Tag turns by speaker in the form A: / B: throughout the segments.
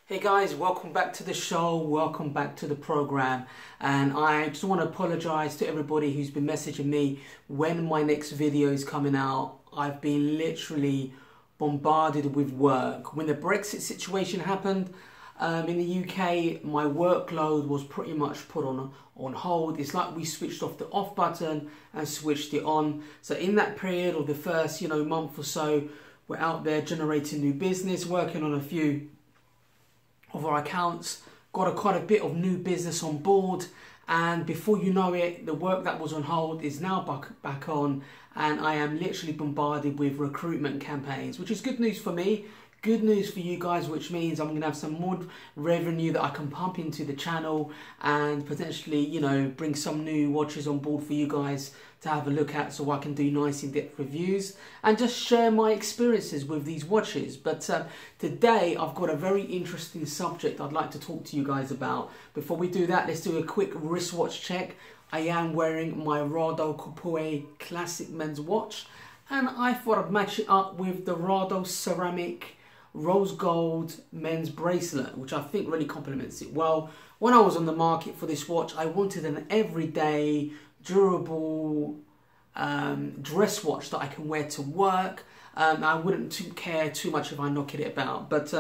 A: Hey guys, welcome back to the show, welcome back to the program, and I just want to apologize to everybody who's been messaging me when my next video is coming out. I've been literally bombarded with work. When the Brexit situation happened in the UK, my workload was pretty much put on hold. It's like we switched off the off button and switched it on. So in that period of the first month or so, we're out there generating new business, working on a few of our accounts, got quite a bit of new business on board, and before you know it, the work that was on hold is now back on, and I am literally bombarded with recruitment campaigns, which is good news for me, good news for you guys, which means I'm going to have some more revenue that I can pump into the channel and potentially, bring some new watches on board for you guys to have a look at, so I can do nice in-depth reviews and just share my experiences with these watches. But today I've got a very interesting subject I'd like to talk to you guys about. Before we do that, let's do a quick wristwatch check. I am wearing my Rado Coupe Classic men's watch, and I thought I'd match it up with the Rado Ceramic Rose Gold men's bracelet, which I think really complements it well. When I was on the market for this watch, I wanted an everyday, durable dress watch that I can wear to work. I wouldn't care too much if I knock it about. But,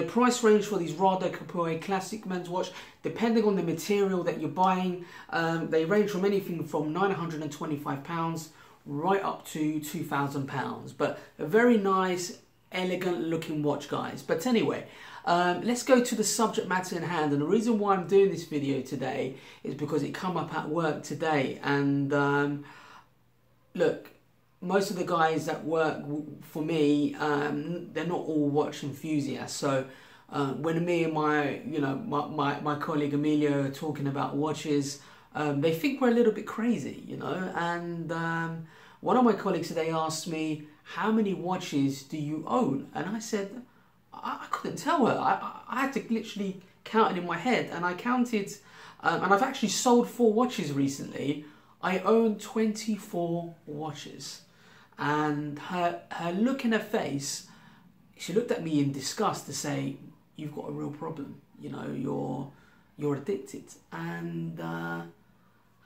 A: price range for these Rado Coupe Classic men's watch, depending on the material that you're buying, they range from anything from £925 right up to £2,000. But a very nice, elegant looking watch, guys. But anyway, let's go to the subject matter in hand. And the reason why I'm doing this video today is because it come up at work today. And look, most of the guys that work for me, they're not all watch enthusiasts. So when me and my colleague Emilio are talking about watches, they think we're a little bit crazy, And one of my colleagues today asked me, how many watches do you own? And I said, I couldn't tell her. I had to literally count it in my head, and I counted, and I've actually sold 4 watches recently. I own 24 watches. And her look in her face, she looked at me in disgust to say, you've got a real problem, you're addicted. And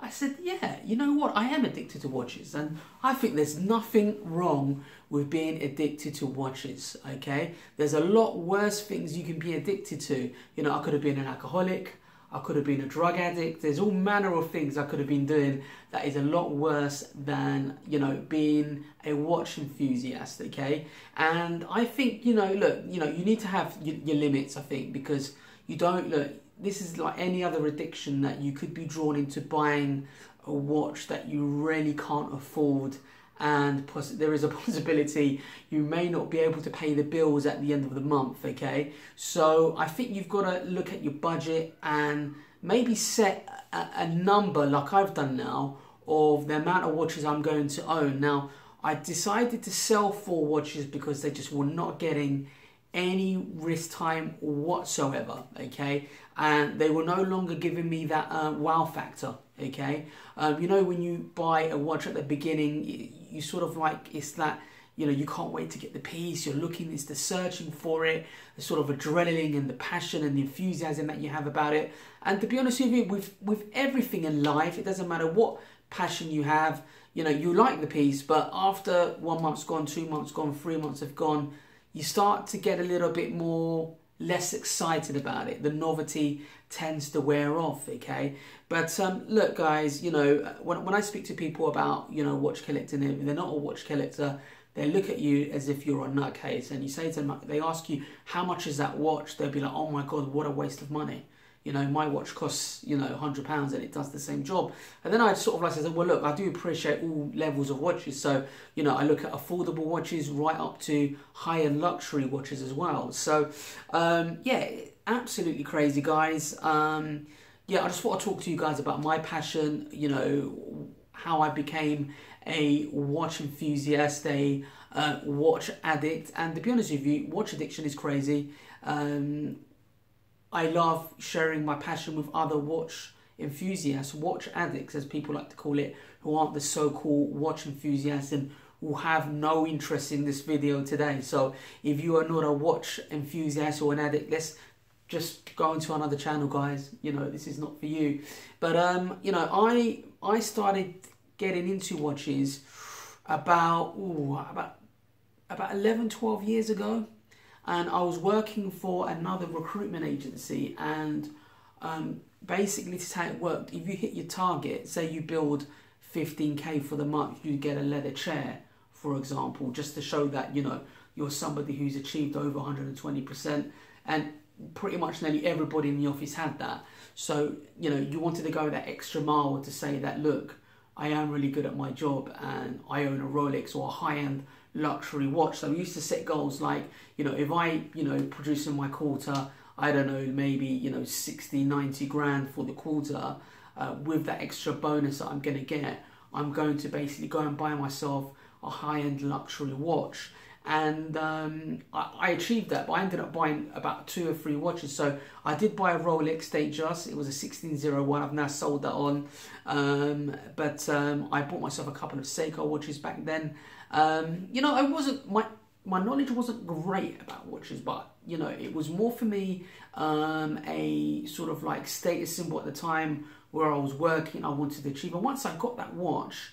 A: I said, yeah, you know what, I am addicted to watches, and I think there's nothing wrong with being addicted to watches, okay? There's a lot worse things you can be addicted to. I could have been an alcoholic, I could have been a drug addict. There's all manner of things I could have been doing that is a lot worse than, being a watch enthusiast, okay? And I think, look, you need to have your limits, I think, because this is like any other addiction, that you could be drawn into buying a watch that you really can't afford, and there is a possibility you may not be able to pay the bills at the end of the month, okay? So I think you've got to look at your budget and maybe set a number, like I've done now, of the amount of watches I'm going to own. Now, I decided to sell 4 watches because they just were not getting any wrist time whatsoever, okay? And they were no longer giving me that wow factor, okay? When you buy a watch at the beginning, you sort of like, it's that, you can't wait to get the piece, you're looking, it's the searching for it, the sort of adrenaline and the passion and the enthusiasm that you have about it. And to be honest with you, with everything in life, it doesn't matter what passion you have, you like the piece, but after 1 month's gone, 2 months gone, 3 months have gone, you start to get a little bit less excited about it. The novelty tends to wear off, okay? But look, guys, when I speak to people about, watch collecting, if they're not a watch collector, they look at you as if you're a nutcase, and you say to them, they ask you, how much is that watch? They'll be like, oh my God, what a waste of money. My watch costs, £100 and it does the same job. And then I sort of like say, well, look, I do appreciate all levels of watches. So, I look at affordable watches right up to high-end luxury watches as well. So, yeah, absolutely crazy, guys. Yeah, I just want to talk to you guys about my passion, how I became a watch enthusiast, a watch addict. And to be honest with you, watch addiction is crazy. I love sharing my passion with other watch enthusiasts, watch addicts as people like to call it, who aren't the so-called watch enthusiasts and will have no interest in this video today. So if you are not a watch enthusiast or an addict, let's just go into another channel, guys. You know, this is not for you. But you know, I started getting into watches about 11, 12 years ago, and I was working for another recruitment agency, and basically this is how it worked. If you hit your target, say you build 15k for the month, you get a leather chair, for example, just to show that, you know, you're somebody who's achieved over 120%, and pretty much nearly everybody in the office had that. So, you know, you wanted to go that extra mile to say that, look, I am really good at my job and I own a Rolex or a high-end luxury watch. So we used to set goals like, you know, if I, you know, produce in my quarter, I don't know, maybe, you know, 60, 90 grand for the quarter, with that extra bonus that I'm going to get, I'm going to basically go and buy myself a high-end luxury watch. And I achieved that, but I ended up buying about 2 or 3 watches. So I did buy a Rolex Datejust. It was a 1601. I've now sold that on. But I bought myself a couple of Seiko watches back then. You know, I wasn't, my knowledge wasn't great about watches, but, you know, it was more for me a sort of like status symbol at the time where I was working. I wanted to achieve. And once I got that watch,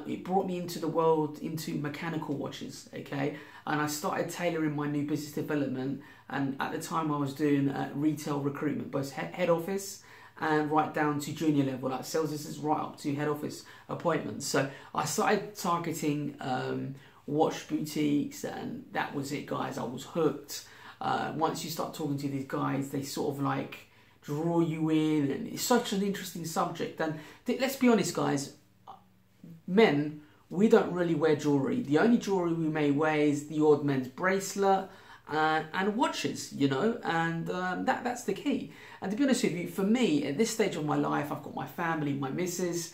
A: it brought me into the world, into mechanical watches, okay? And I started tailoring my new business development. And at the time I was doing retail recruitment, both head office and right down to junior level, like sales assistants, right up to head office appointments. So I started targeting watch boutiques, and that was it, guys. I was hooked. Once you start talking to these guys, they sort of like draw you in, and it's such an interesting subject. And let's be honest, guys, men, we don't really wear jewellery. The only jewellery we may wear is the odd men's bracelet and watches, you know, and that's the key. And to be honest with you, for me, at this stage of my life, I've got my family, my missus.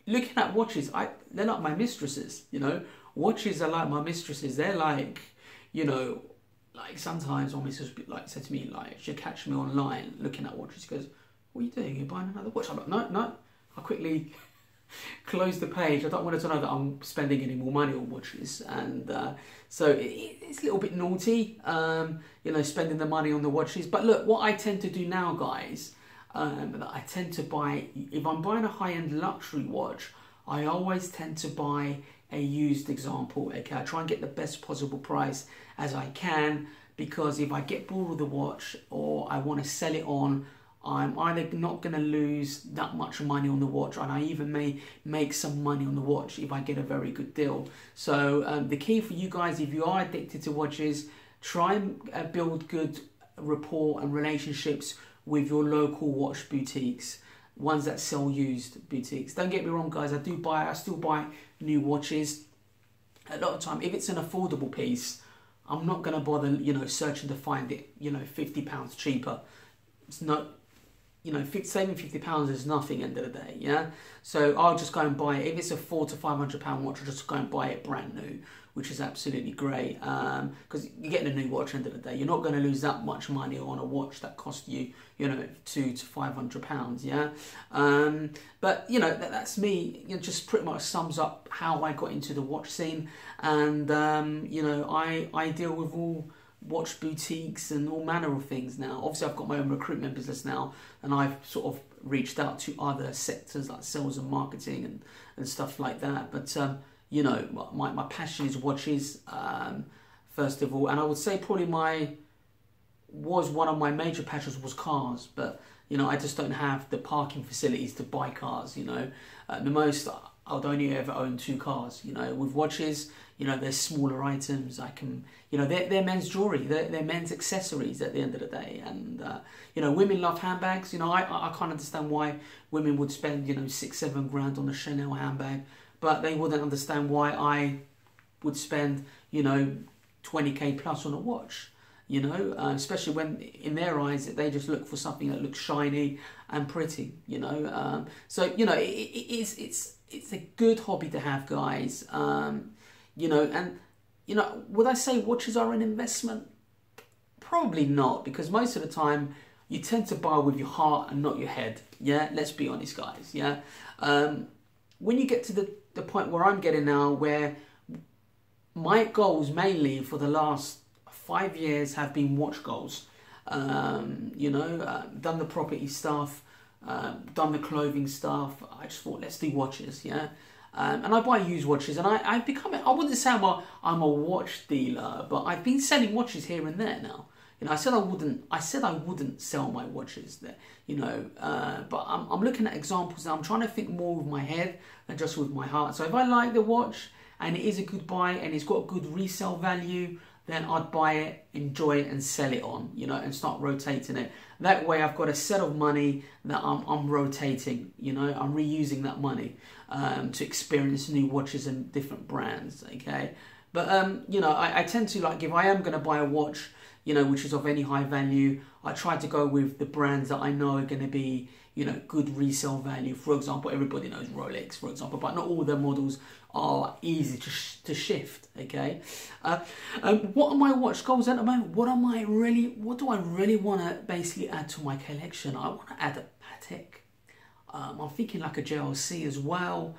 A: Looking at watches, they're like my mistresses, you know. Watches are like my mistresses. They're like, you know, like sometimes my missus like said to me, like, she'll catch me online looking at watches. She goes, "What are you doing? You're buying another watch?" I'm like, no. I quickly close the page. I don't want her to know that I'm spending any more money on watches. And so it's a little bit naughty, you know, spending the money on the watches. But look, what I tend to do now, guys, I tend to buy, if I'm buying a high-end luxury watch, I always tend to buy a used example. Okay, I try and get the best possible price as I can, because if I get bored with the watch or I want to sell it on, I'm either not going to lose that much money on the watch, and I even may make some money on the watch if I get a very good deal. So the key for you guys, if you are addicted to watches, try and build good rapport and relationships with your local watch boutiques, ones that sell used boutiques. Don't get me wrong, guys, I still buy new watches. A lot of time, if it's an affordable piece, I'm not going to bother, you know, searching to find it, you know, £50 cheaper. It's not, you know, saving £50 is nothing at the end of the day, yeah? So I'll just go and buy it. If it's a £400 to £500 watch, I'll just go and buy it brand new, which is absolutely great, because you're getting a new watch at the end of the day. You're not going to lose that much money on a watch that cost you, you know, £200 to £500, yeah? But, you know, that's me. It just pretty much sums up how I got into the watch scene. And, you know, I deal with all watch boutiques and all manner of things now. Obviously, I've got my own recruitment business now, and I've sort of reached out to other sectors like sales and marketing and stuff like that. But, you know, my passion is watches, first of all. And I would say probably one of my major passions was cars. But, you know, I just don't have the parking facilities to buy cars, you know. The most, I would only ever own 2 cars, you know. With watches, you know, they're smaller items. I can, you know, they're men's jewellery, they're men's accessories at the end of the day. And, you know, women love handbags. You know, I can't understand why women would spend, you know, 6-7 grand on a Chanel handbag, but they wouldn't understand why I would spend, you know, 20k plus on a watch. You know, especially when in their eyes they just look for something that looks shiny and pretty. You know, so you know it's a good hobby to have, guys. You know, and you know, would I say watches are an investment? Probably not, because most of the time you tend to buy with your heart and not your head. Yeah, let's be honest, guys. Yeah, when you get to the the point where I'm getting now, where my goals mainly for the last 5 years have been watch goals. You know, done the property stuff, done the clothing stuff. I just thought, let's do watches, yeah. And I buy used watches, and I've become, I wouldn't say I'm a watch dealer, but I've been selling watches here and there now. You know, I said I wouldn't sell my watches there, you know, but I'm looking at examples now. I'm trying to think more with my head than just with my heart. So if I like the watch and it is a good buy and it's got a good resale value, then I'd buy it, enjoy it, and sell it on, you know, and start rotating it. That way I've got a set of money that I'm rotating, you know, I'm reusing that money to experience new watches and different brands, okay? But, you know, I tend to, like, if I am going to buy a watch, you know, which is of any high value, I try to go with the brands that I know are going to be, you know, good resale value. For example, everybody knows Rolex, for example, but not all their models are easy to shift, okay? What are my watch goals at the moment? What do I really want to basically add to my collection? I want to add a Patek. I'm thinking like a JLC as well.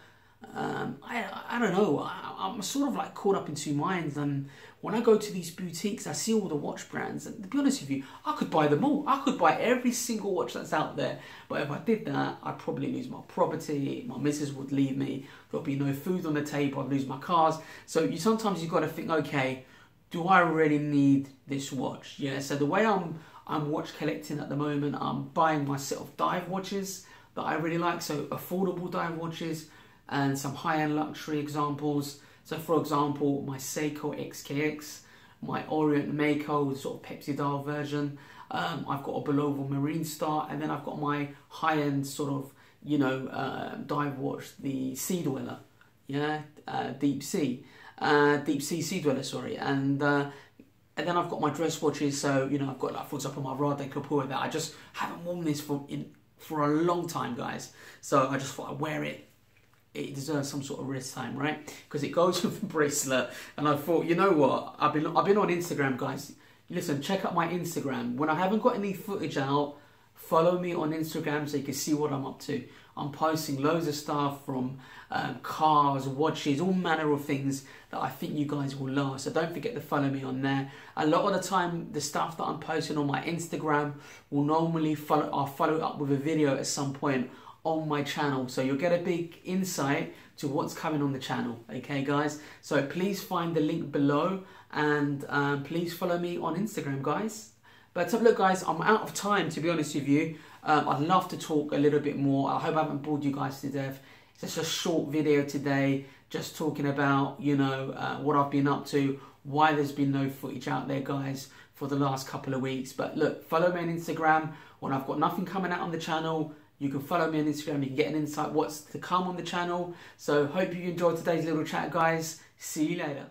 A: I don't know, I'm sort of like caught up in two minds, and when I go to these boutiques I see all the watch brands, and to be honest with you, I could buy them all. I could buy every single watch that's out there, but if I did that, I'd probably lose my property, my missus would leave me, there'll be no food on the table, I'd lose my cars. So sometimes you've got to think, okay, do I really need this watch? Yeah, so the way I'm watch collecting at the moment, I'm buying myself dive watches that I really like, so affordable dive watches, and some high-end luxury examples. So for example, my Seiko XKX, my Orient Mako, sort of Pepsi dial version. I've got a Beloval Marine Star, and then I've got my high-end sort of, you know, dive watch, the Sea Dweller, yeah, Deep Sea Sea Dweller, sorry, and then I've got my dress watches. So, you know, I've got, like, for example, my Rade Kapoor that I just haven't worn this for a long time, guys. So I just thought I'd wear it. It deserves some sort of wrist time, right? Because it goes with the bracelet. And I thought, you know what? I've been on Instagram, guys. Listen, check out my Instagram. When I haven't got any footage out, follow me on Instagram so you can see what I'm up to. I'm posting loads of stuff from cars, watches, all manner of things that I think you guys will love. So don't forget to follow me on there. A lot of the time, the stuff that I'm posting on my Instagram will normally I'll follow up with a video at some point on my channel, so you'll get a big insight to what's coming on the channel, okay guys? So please find the link below, and please follow me on Instagram, guys. But look, guys, I'm out of time, to be honest with you. I'd love to talk a little bit more. I hope I haven't bored you guys to death. It's just a short video today, just talking about, you know, what I've been up to, why there's been no footage out there, guys, for the last couple of weeks. But look, follow me on Instagram. When I've got nothing coming out on the channel, you can follow me on Instagram. You can get an insight what's to come on the channel. So hope you enjoyed today's little chat, guys. See you later.